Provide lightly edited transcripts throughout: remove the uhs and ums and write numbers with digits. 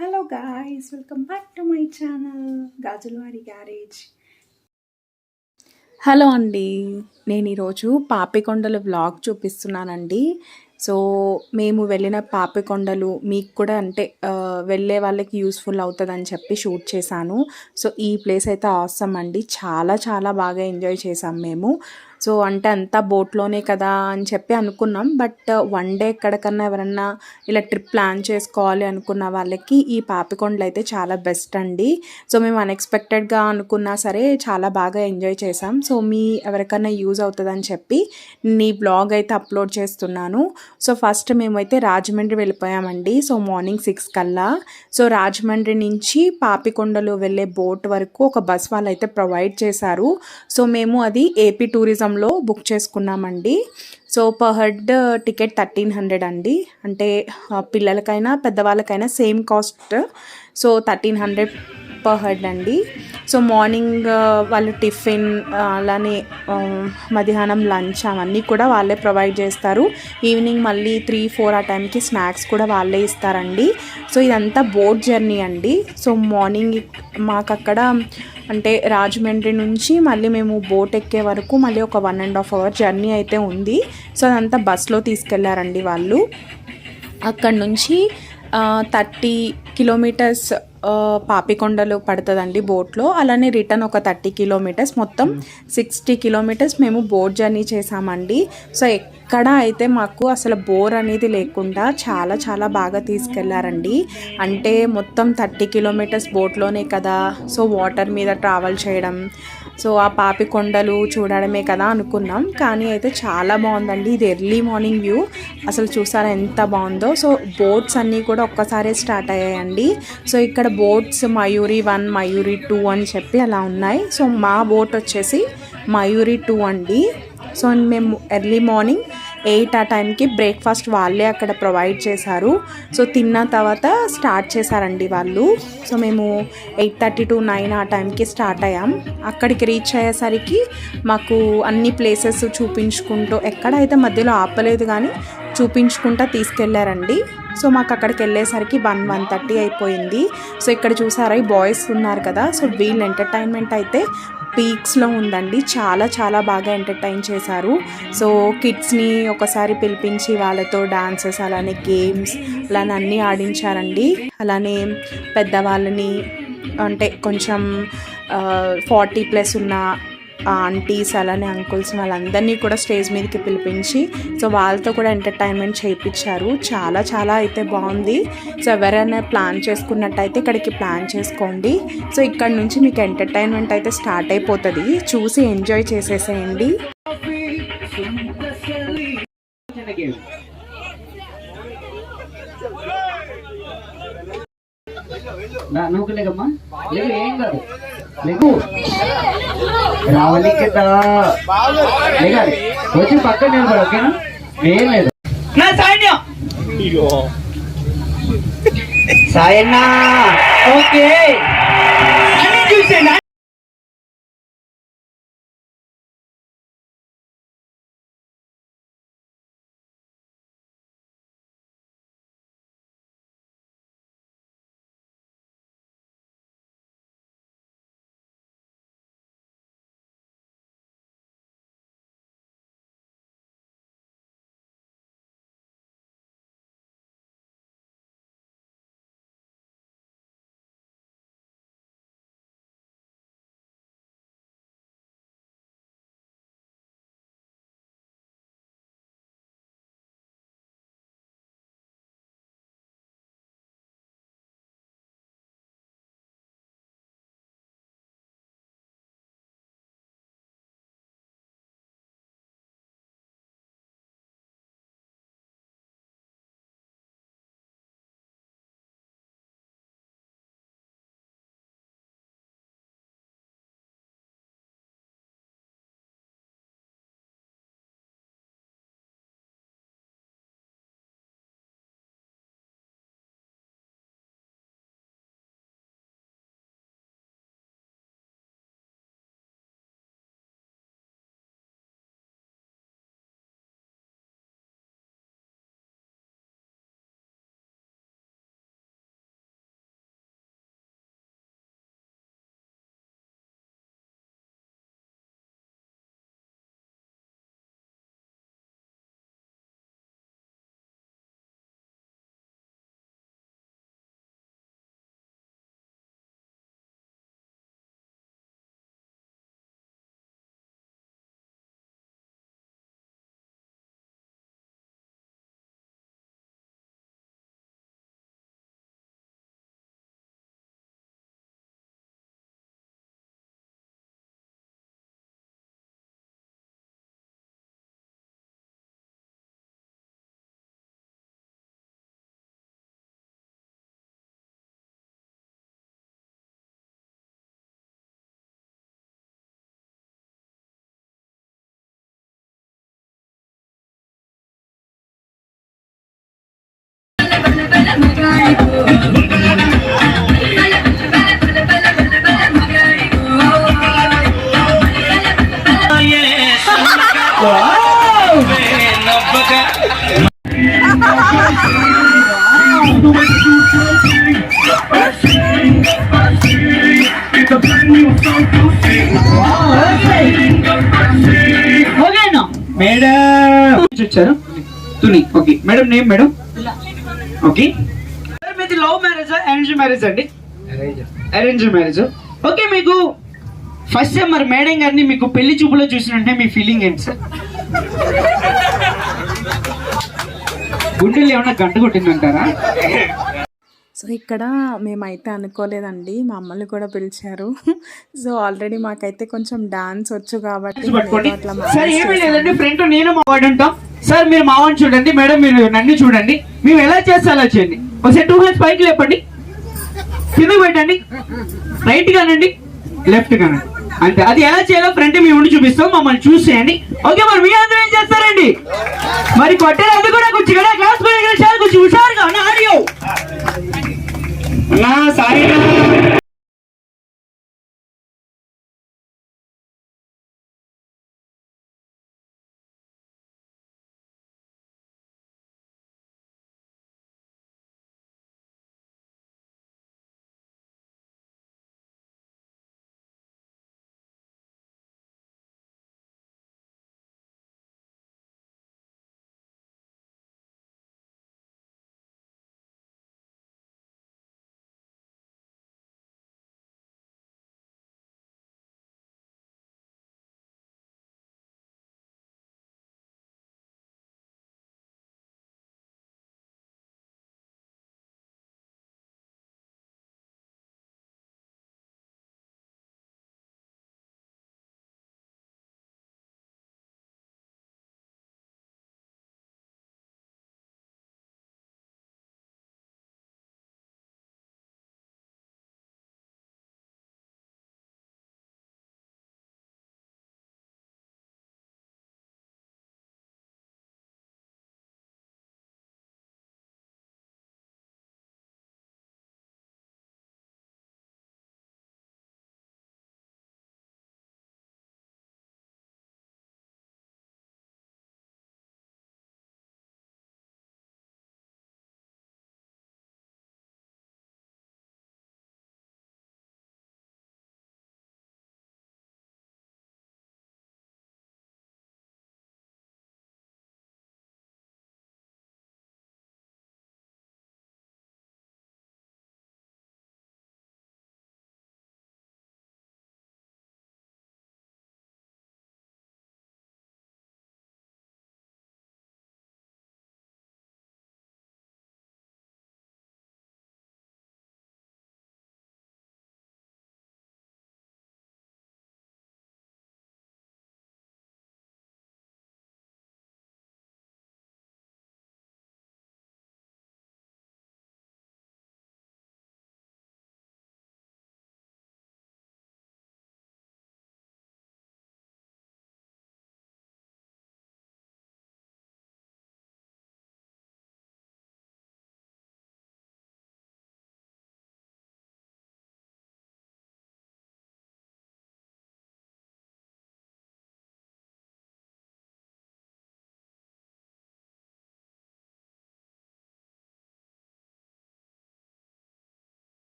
Hello guys, welcome back to my channel Gajulwadi Garage. Hello అండి, నేను ఈరోజు పాపికొండల vlog చూపిస్తున్నానండి. సో మేము వెళ్ళిన పాపికొండలు మీకు కూడా అంటే వెళ్ళే వాళ్ళకి యూస్ఫుల్ అవుతుందని చెప్పి షూట్ చేశాను. సో ఈ ప్లేస్ అయితే ఆసమ్ అండి, చాలా చాలా బాగా ఎంజాయ్ చేసాం మేము. సో అంటే అంతా బోట్లోనే కదా అని చెప్పి అనుకున్నాం. బట్ వన్ డే ఎక్కడికన్నా ఎవరన్నా ఇలా ట్రిప్ ప్లాన్ చేసుకోవాలి అనుకున్న వాళ్ళకి ఈ పాపికొండలు అయితే చాలా బెస్ట్ అండి. సో మేము అన్ఎక్స్పెక్టెడ్గా అనుకున్నా సరే చాలా బాగా ఎంజాయ్ చేసాం. సో ఎవరికైనా యూజ్ అవుతుందని చెప్పి నీ బ్లాగ్ అయితే అప్లోడ్ చేస్తున్నాను. సో ఫస్ట్ మేమైతే రాజమండ్రి వెళ్ళిపోయామండి. సో మార్నింగ్ 6 కల్లా. సో రాజమండ్రి నుంచి పాపికొండలు వెళ్ళే బోట్ వరకు ఒక బస్ వాళ్ళు అయితే ప్రొవైడ్ చేశారు. సో మేము అది ఏపీ టూరిజంలో బుక్ చేసుకున్నామండి. సో పర్ హెడ్ టికెట్ 1300 అండి. అంటే పిల్లలకైనా పెద్దవాళ్ళకైనా same cost. So 1300 per head అండి. సో మార్నింగ్ వాళ్ళు టిఫిన్ అలానే మధ్యాహ్నం లంచ్ అవన్నీ కూడా వాళ్ళే ప్రొవైడ్ చేస్తారు. ఈవినింగ్ మళ్ళీ 3-4 ఆ టైంకి స్నాక్స్ కూడా వాళ్ళే ఇస్తారండి. సో ఇదంతా బోట్ జర్నీ అండి. సో మార్నింగ్ మాకు అక్కడ అంటే రాజమండ్రి నుంచి మళ్ళీ మేము బోట్ ఎక్కే వరకు మళ్ళీ ఒక 1.5 అవర్ జర్నీ అయితే ఉంది. సో అదంతా బస్లో తీసుకెళ్లారండి వాళ్ళు. అక్కడ నుంచి 30 కిలోమీటర్స్ పాపికొండలు పడుతుందండి బోట్లో. అలానే రిటర్న్ ఒక 30 కిలోమీటర్స్, మొత్తం 60 కిలోమీటర్స్ మేము బోట్ జర్నీ చేసామండి. సో ఎక్కడ అయితే మాకు అసలు బోర్ అనేది లేకుండా చాలా చాలా బాగా తీసుకెళ్లారండి. అంటే మొత్తం 30 కిలోమీటర్స్ బోట్లోనే కదా, సో వాటర్ మీద ట్రావెల్ చేయడం, సో ఆ పాపికొండలు చూడడమే కదా అనుకున్నాం. కానీ అయితే చాలా బాగుందండి. ఇది ఎర్లీ మార్నింగ్ వ్యూ, అసలు చూసారా ఎంత బాగుందో. సో బోట్స్ అన్నీ కూడా ఒక్కసారే స్టార్ట్ అయ్యాయండి. సో ఇక్కడ బోట్స్ మయూరి 1, మయూరి 2 అని చెప్పి అలా ఉన్నాయి. సో మా బోట్ వచ్చేసి మయూరి 2 అండి. సో మేము ఎర్లీ మార్నింగ్ 8 ఆ టైంకి బ్రేక్ఫాస్ట్ వాళ్ళే అక్కడ ప్రొవైడ్ చేశారు. సో తిన్న తర్వాత స్టార్ట్ చేశారండి వాళ్ళు. సో మేము 8:30 to 9 ఆ టైంకి స్టార్ట్ అయ్యాం. అక్కడికి రీచ్ అయ్యేసరికి మాకు అన్ని ప్లేసెస్ చూపించుకుంటూ, ఎక్కడైతే మధ్యలో ఆపలేదు కానీ చూపించుకుంటూ తీసుకెళ్లారండి. సో మాకు అక్కడికి వెళ్ళేసరికి 1:30 అయిపోయింది. సో ఇక్కడ చూసారా ఈ బాయ్స్ ఉన్నారు కదా, సో వీళ్ళ ఎంటర్టైన్మెంట్ అయితే పీక్స్లో ఉందండి. చాలా చాలా బాగా ఎంటర్టైన్ చేశారు. సో కిడ్స్ని ఒకసారి పిలిపించి వాళ్ళతో డాన్సెస్ అలానే గేమ్స్ అలానే అన్నీ ఆడించారండి. అలానే పెద్దవాళ్ళని అంటే కొంచెం 40+ ఉన్న ఆంటీస్ అలానే అంకుల్స్ వాళ్ళందరినీ కూడా స్టేజ్ మీదకి పిలిపించి సో వాళ్ళతో కూడా ఎంటర్టైన్మెంట్ చేయించారు. చాలా చాలా అయితే బాగుంది. సో ఎవరైనా ప్లాన్ చేసుకున్నట్టయితే ఇక్కడికి ప్లాన్ చేసుకోండి. సో ఇక్కడ నుంచి మీకు ఎంటర్టైన్మెంట్ అయితే స్టార్ట్ అయిపోతుంది, చూసి ఎంజాయ్ చేసేసేయండి. నువ్వు లేకమ్మా, లేవు ఏం కాదు, లేకు రావాలి కదా, లేకాలి వచ్చి పక్కన నిలబడి, ఓకేనా? ఏం లేదు నా సాయన్న సాయన్న ఓకే అన్ని చూసేనా. మేడం వచ్చారు Tuni. Okay madam, name madam. Okay మీది లవ్ మ్యారేజ్ అరేంజ్ మ్యారేజ్ అండి? Arrange marriage. ఓకే, మీకు ఫస్ట్ టైం మరి మేడం గారిని మీకు పెళ్లి చూపులో చూసినట్టే మీ ఫీలింగ్ ఏంటి సార్? గుండెలు ఏమన్నా గంట కొట్టిందంటారా? సో ఇక్కడ మేమైతే అనుకోలేదండి, మమ్మల్ని కూడా పిలిచారు. సో ఆల్రెడీ మాకైతే కొంచెం డాన్స్ వచ్చు కాబట్టి సార్ ఏమీ లేదండి, ఫ్రెండ్ నేను మావాడు ఉంటాం. సార్ మీరు మావాడిని చూడండి, మేడం మీరు నన్ను చూడండి. మేము ఎలా చేస్తే అలా చేయండి. ఒకసారి 2 hands పైకి లేపండి, కిందకి పెట్టండి, రైట్ కానండి, లెఫ్ట్ కానండి, అంతే. అది ఎలా చేయాలో ఫ్రంట్ మేము ఉండి చూపిస్తాం, మమ్మల్ని చూసేయండి. ఓకే, మరి మీ అందరూ ఏం చేస్తారండి? మరి కొట్టేది అది కూడా కూర్చు కదా, క్లాస్ కూర్చు హుషారుగా ఆడియో నా సారీ.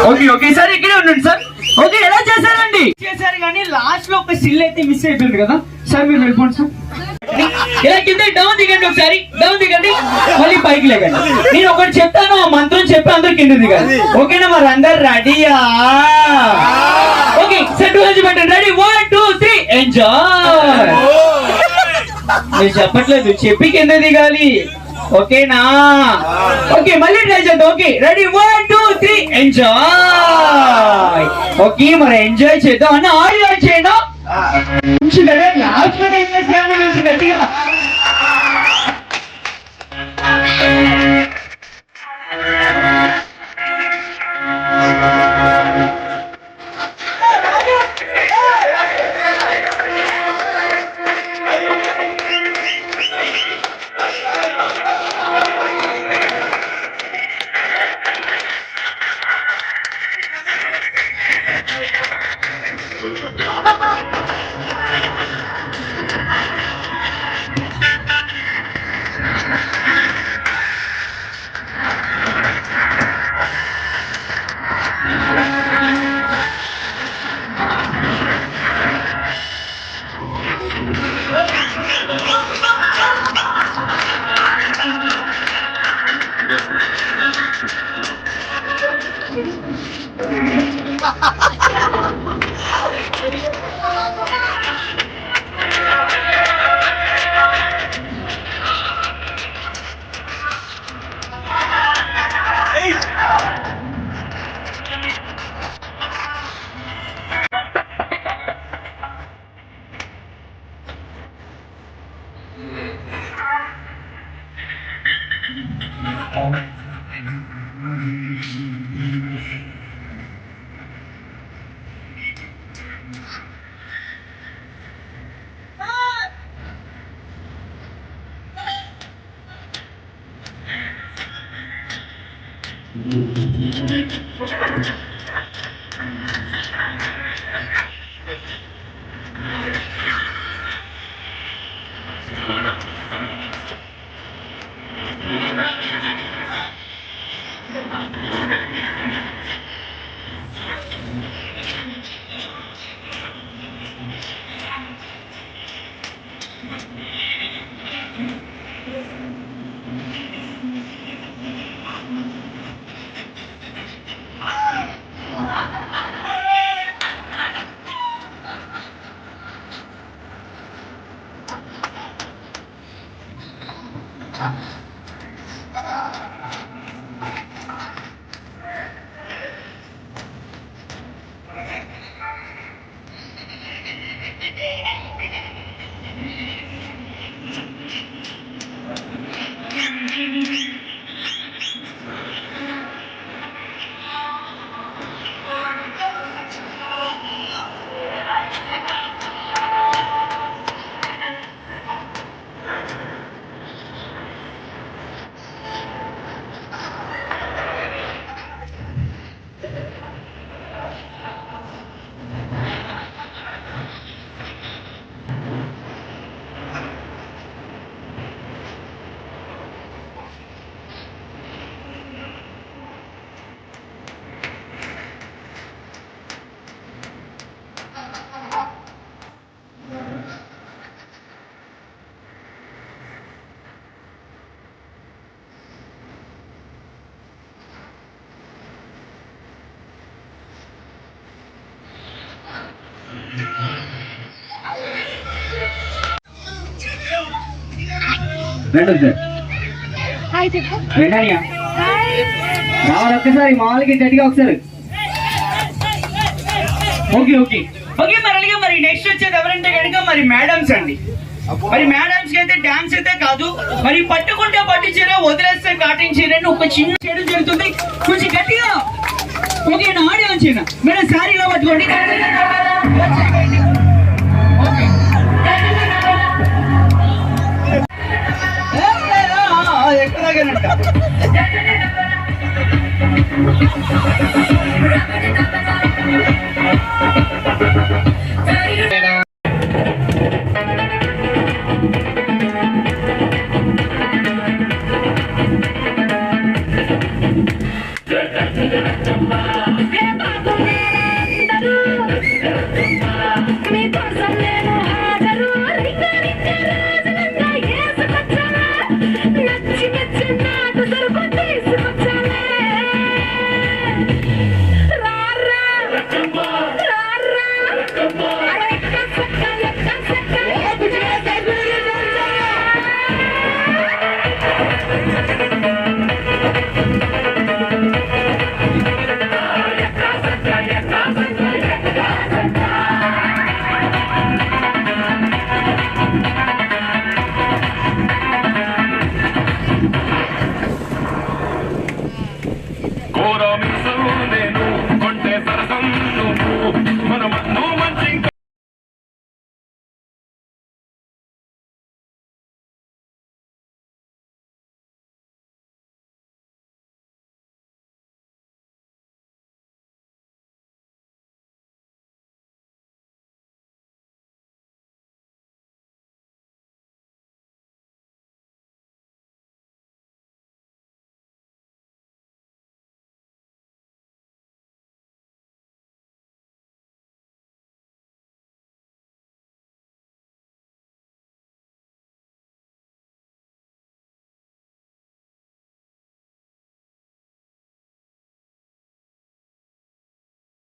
ఓకే ఓకే సార్, ఇక్కడే ఉండండి సార్. ఓకే, ఎలా చేశారండి? చేశారు కానీ లాస్ట్ లో ఒక సిల్ అయితే మిస్ అయిపోయింది కదా సార్, మీరు వెళ్ళిపోండి సార్. ఇలా కింద డౌన్ దిగండి, ఒకసారి డౌన్ దిగండి, మళ్ళీ పైకి లేకండి. నేను ఒకటి చెప్తాను, ఆ మంత్రం చెప్పి అందరు కింద దిగాలి. ఓకేనా? మరి అందరు రెడీయా? ఓకే సార్, 2 hands పెట్టండి. Ready, 1 2 3 enjoy. మీరు చెప్పట్లేదు, చెప్పి కింద దిగాలి. ఓకేనా? ఓకే, మళ్ళీ ట్రై చేద్దాం. Okay, ready, 1 2 3 enjoy. ఓకే, మరి ఎంజాయ్ చేద్దాం అన్న. ఆడియో చేయడం లాస్ట్ గట్టిగా. రండి సార్. రండి రావాలి ఒక్కసారి మామూలుగా గట్టిగా ఒకసారి. ఓకే ఓకే ఓకే మరి అలాగే మరి నెక్స్ట్ వచ్చేది ఎవరంటే కనుక మరి మేడమ్స్ అండి. మరి మేడమ్స్ కి అయితే డాన్స్ అయితే కాదు, మరి పట్టుకుంటే పట్టు చీర వదిలేస్తే కాటన్ చీర అని ఒక చిన్న చేయడం జరుగుతుంది. కొంచెం గట్టిగా ఓకే నా ఆడియో చిన్న మేడం శారీలో పట్టుకోండి. ఎక్కడాగనంట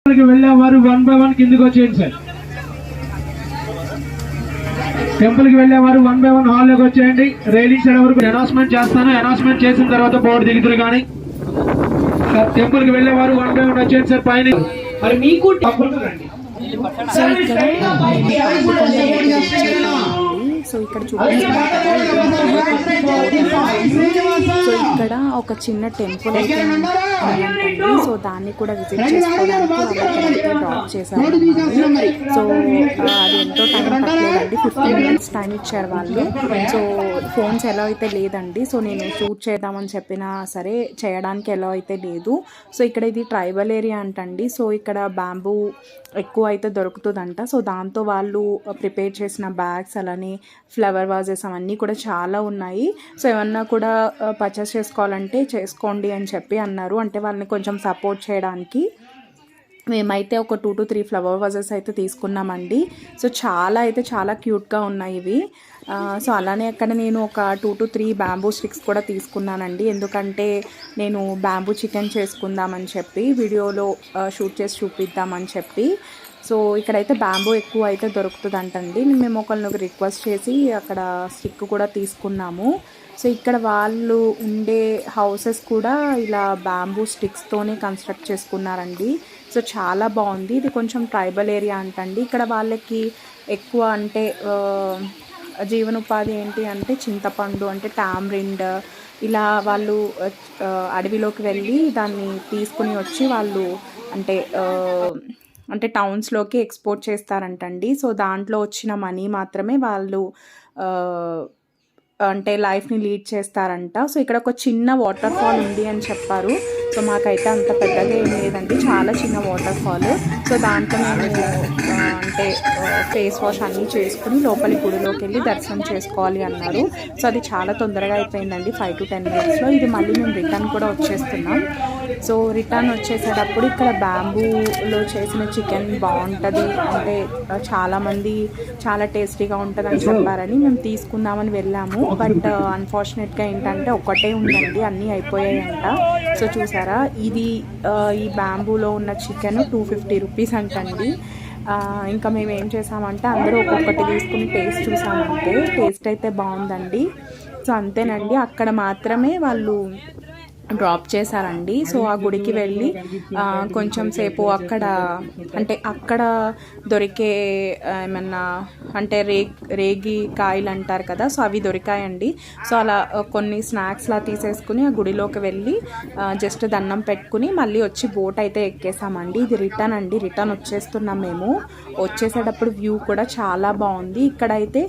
వెళ్ళేవారు 1 by 1 కిందికి వచ్చేయండి సార్. టెంపుల్ కి వెళ్ళేవారు 1 by 1 హాల్ లోకి వచ్చేయండి. రైలింగ్ సైడ్ వరకు అనౌన్స్మెంట్ చేస్తాను. అనౌన్స్మెంట్ చేసిన తర్వాత బోర్డు దిగుతారు. కానీ టెంపుల్ కి వెళ్ళేవారు 1 by 1 వచ్చేయండి సార్. పైన మరి మీకు సో ఇక్కడ సో ఇక్కడ చూపిస్తున్నారు కదా, సో ఇక్కడ ఒక చిన్న టెంపుల్ అయితే ఉందంటండి. సో దాన్ని కూడా విజిట్ చేసుకోవడానికి వాళ్ళకి డ్రాప్ చేశారు. సో అది ఎంతో టైం పట్టలేదండి, 15 minutes టైం ఇచ్చారు వాళ్ళు. సో ఫోన్స్ ఎలా అయితే లేదండి, సో నేను షూట్ చేద్దామని చెప్పినా సరే చేయడానికి ఎలా అయితే లేదు. సో ఇక్కడ ఇది ట్రైబల్ ఏరియా అంటండి. సో ఇక్కడ బ్యాంబూ ఎక్కువ అయితే దొరుకుతుందంట. సో దాంతో వాళ్ళు ప్రిపేర్ చేసిన బ్యాగ్స్ అలానే ఫ్లవర్ వాజెస్ అవన్నీ కూడా చాలా ఉన్నాయి. సో ఏమన్నా కూడా పర్చేస్ చేసుకోవాలంటే చేసుకోండి అని చెప్పి అన్నారు. అంటే వాళ్ళని కొంచెం సపోర్ట్ చేయడానికి మేమైతే ఒక 2 to 3 ఫ్లవర్ వాజెస్ అయితే తీసుకున్నామండి. సో చాలా క్యూట్గా ఉన్నాయి ఇవి. సో అలానే అక్కడ నేను ఒక 2 to 3 బ్యాంబూ స్టిక్స్ కూడా తీసుకున్నానండి. ఎందుకంటే నేను బ్యాంబూ చికెన్ చేసుకుందామని చెప్పి వీడియోలో షూట్ చేసి చూపిద్దామని చెప్పి. సో ఇక్కడైతే బ్యాంబూ ఎక్కువ అయితే దొరుకుతుందంటండి. మేము ఒకరిని రిక్వెస్ట్ చేసి అక్కడ స్టిక్ కూడా తీసుకున్నాము. సో ఇక్కడ వాళ్ళు ఉండే హౌసెస్ కూడా ఇలా బ్యాంబూ స్టిక్స్తోనే కన్స్ట్రక్ట్ చేసుకున్నారండి. సో చాలా బాగుంది. ఇది కొంచెం ట్రైబల్ ఏరియా అంటండి. ఇక్కడ వాళ్ళకి ఎక్కువ అంటే జీవనోపాధి ఏంటి అంటే చింతపండు అంటే టామరిండ్ ఇలా వాళ్ళు అడవిలోకి వెళ్ళి దాన్ని తీసుకుని వచ్చి వాళ్ళు అంటే టౌన్స్లోకి ఎక్స్పోర్ట్ చేస్తారంటండి. సో దాంట్లో వచ్చిన మనీ మాత్రమే వాళ్ళు అంటే లైఫ్ని లీడ్ చేస్తారంట. సో ఇక్కడ ఒక చిన్న వాటర్ ఫాల్ ఉంది అని చెప్పారు. సో మాకైతే అంత పెద్దగా ఏం లేదండి, చాలా చిన్న వాటర్ ఫాల్. సో దాంట్లో మేము అంటే ఫేస్ వాష్ అన్నీ చేసుకుని లోపలి గుడిలోకి వెళ్ళి దర్శనం చేసుకోవాలి అన్నారు. సో అది చాలా తొందరగా అయిపోయిందండి, 5 to 10 minutesలో. ఇది మళ్ళీ మేము రిటర్న్ కూడా వచ్చేస్తున్నాం. సో రిటర్న్ వచ్చేసేటప్పుడు ఇక్కడ బ్యాంబూలో చేసిన చికెన్ బాగుంటుంది అంటే చాలామంది చాలా టేస్టీగా ఉంటుంది అని చెప్పారని మేము తీసుకుందామని వెళ్ళాము. బట్ అన్ఫార్చునేట్గా ఏంటంటే ఒక్కటే ఉందండి, అన్నీ అయిపోయాయంట. సో చూసారా, ఇది ఈ బ్యాంబూలో ఉన్న చికెన్ 250 రూపీస్ అంటండి. ఇంకా మేము ఏం చేసామంటే అందరూ ఒక్కొక్కటి తీసుకుని టేస్ట్ చూసామంటే టేస్ట్ అయితే బాగుందండి. సో అంతేనండి, అక్కడ మాత్రమే వాళ్ళు డ్రాప్ చేశారండి. సో ఆ గుడికి వెళ్ళి కొంచెం సేపు అక్కడ దొరికే ఏమన్నా అంటే రేగి కాయలు అంటారు కదా, సో అవి దొరికాయండి. సో అలా కొన్ని స్నాక్స్లా తీసేసుకుని ఆ గుడిలోకి వెళ్ళి జస్ట్ దండం పెట్టుకుని మళ్ళీ వచ్చి బోట్ అయితే ఎక్కేసామండి. ఇది రిటర్న్ అండి, రిటర్న్ వచ్చేస్తున్నాం మేము. వచ్చేసేటప్పుడు వ్యూ కూడా చాలా బాగుంది. ఇక్కడైతే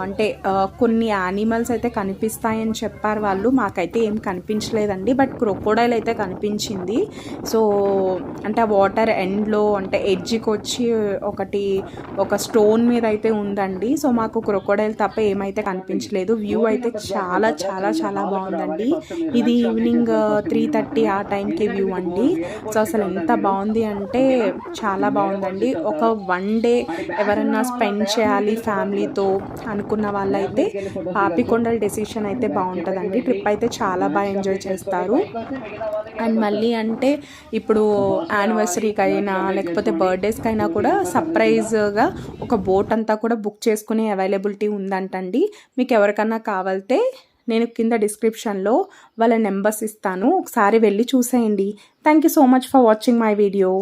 అంటే కొన్ని యానిమల్స్ అయితే కనిపిస్తాయని చెప్పారు వాళ్ళు, మాకైతే ఏం కనిపించలేదండి. బట్ క్రొకోడైల్ అయితే కనిపించింది. సో అంటే ఆ వాటర్ ఎండ్లో అంటే ఎడ్జ్కి వచ్చి ఒక స్టోన్ మీద అయితే ఉందండి. సో మాకు క్రొకోడైల్ తప్ప ఏమైతే కనిపించలేదు. వ్యూ అయితే చాలా చాలా చాలా బాగుందండి. ఇది ఈవినింగ్ 3:30 ఆ టైంకి వ్యూ అండి. సో అసలు ఎంత బాగుంది అంటే చాలా బాగుందండి. ఒక 1 day ఎవరన్నా స్పెండ్ చేయాలి ఫ్యామిలీతో అనుకున్న వాళ్ళైతే పాపికొండల డెసిషన్ అయితే బాగుంటుందండి. ట్రిప్ అయితే చాలా బాగా ఎంజాయ్ చేస్తారు. అండ్ మళ్ళీ అంటే ఇప్పుడు యానివర్సరీకి అయినా లేకపోతే బర్త్డేస్కి అయినా కూడా సర్ప్రైజ్గా ఒక బోట్ అంతా కూడా బుక్ చేసుకునే అవైలబిలిటీ ఉందంటండి. మీకు ఎవరికన్నా కావాలంటే నేను కింద డిస్క్రిప్షన్లో వాళ్ళ నెంబర్స్ ఇస్తాను, ఒకసారి వెళ్ళి చూసేయండి. Thank you so much for watching my video.